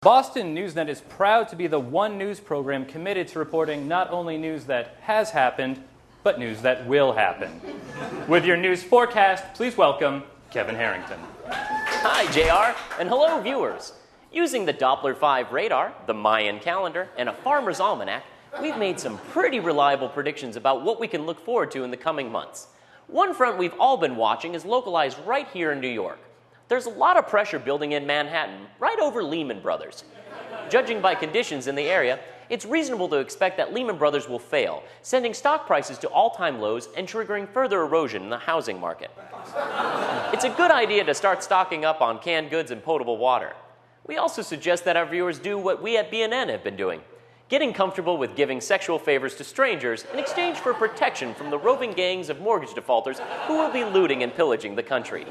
Boston Newsnet is proud to be the one news program committed to reporting not only news that has happened, but news that will happen. With your news forecast, please welcome Kevin Harrington. Hi, JR, and hello, viewers. Using the Doppler 5 radar, the Mayan calendar, and a farmer's almanac, we've made some pretty reliable predictions about what we can look forward to in the coming months. One front we've all been watching is localized right here in New York. There's a lot of pressure building in Manhattan, right over Lehman Brothers. Judging by conditions in the area, it's reasonable to expect that Lehman Brothers will fail, sending stock prices to all-time lows and triggering further erosion in the housing market. It's a good idea to start stocking up on canned goods and potable water. We also suggest that our viewers do what we at BNN have been doing, getting comfortable with giving sexual favors to strangers in exchange for protection from the roving gangs of mortgage defaulters who will be looting and pillaging the country.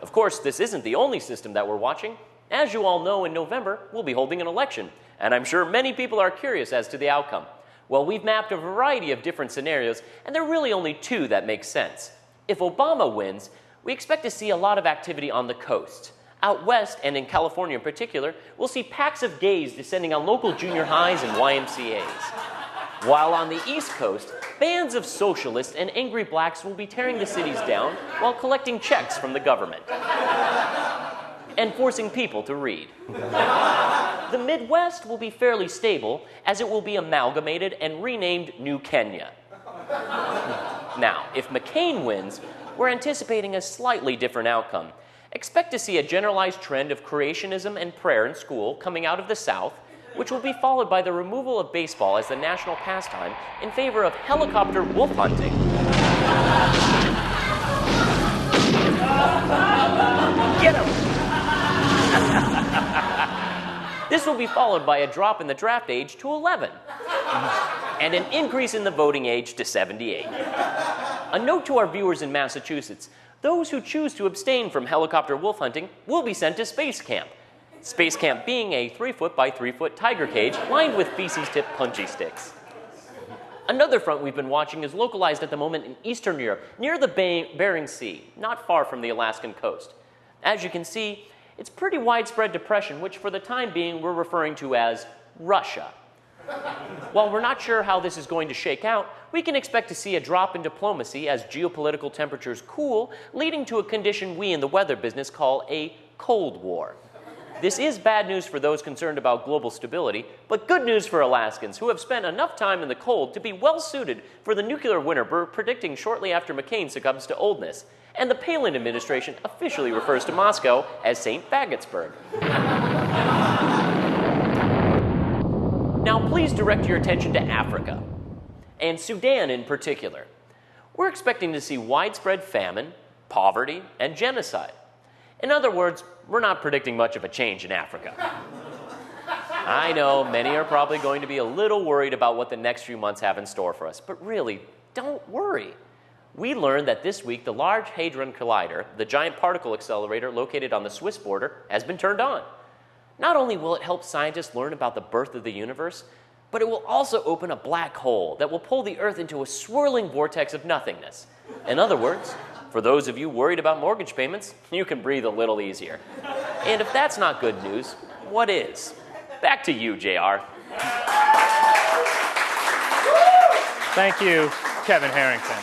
Of course, this isn't the only system that we're watching. As you all know, in November, we'll be holding an election, and I'm sure many people are curious as to the outcome. Well, we've mapped a variety of different scenarios, and there are really only two that make sense. If Obama wins, we expect to see a lot of activity on the coast. Out west, and in California in particular, we'll see packs of gays descending on local junior highs and YMCAs. While on the East Coast, bands of socialists and angry blacks will be tearing the cities down while collecting checks from the government and forcing people to read. The Midwest will be fairly stable, as it will be amalgamated and renamed New Kenya. Now, if McCain wins, we're anticipating a slightly different outcome. Expect to see a generalized trend of creationism and prayer in school coming out of the South, which will be followed by the removal of baseball as the national pastime in favor of helicopter wolf hunting. Get him! This will be followed by a drop in the draft age to 11 and an increase in the voting age to 78. A note to our viewers in Massachusetts: those who choose to abstain from helicopter wolf hunting will be sent to Space Camp. Space Camp being a 3-foot by 3-foot tiger cage lined with feces-tipped punchy sticks. Another front we've been watching is localized at the moment in Eastern Europe, near the Bering Sea, not far from the Alaskan coast. As you can see, it's pretty widespread depression, which for the time being we're referring to as Russia. While we're not sure how this is going to shake out, we can expect to see a drop in diplomacy as geopolitical temperatures cool, leading to a condition we in the weather business call a Cold War. This is bad news for those concerned about global stability, but good news for Alaskans who have spent enough time in the cold to be well suited for the nuclear winter we're predicting shortly after McCain succumbs to oldness, and the Palin administration officially refers to Moscow as St. Baggotsburg. Now please direct your attention to Africa, and Sudan in particular. We're expecting to see widespread famine, poverty, and genocide. In other words, we're not predicting much of a change in Africa. I know many are probably going to be a little worried about what the next few months have in store for us, but really, don't worry. We learned that this week the Large Hadron Collider, the giant particle accelerator located on the Swiss border, has been turned on. Not only will it help scientists learn about the birth of the universe, but it will also open a black hole that will pull the Earth into a swirling vortex of nothingness. In other words, for those of you worried about mortgage payments, you can breathe a little easier. And if that's not good news, what is? Back to you, JR. Thank you, Kevin Harrington.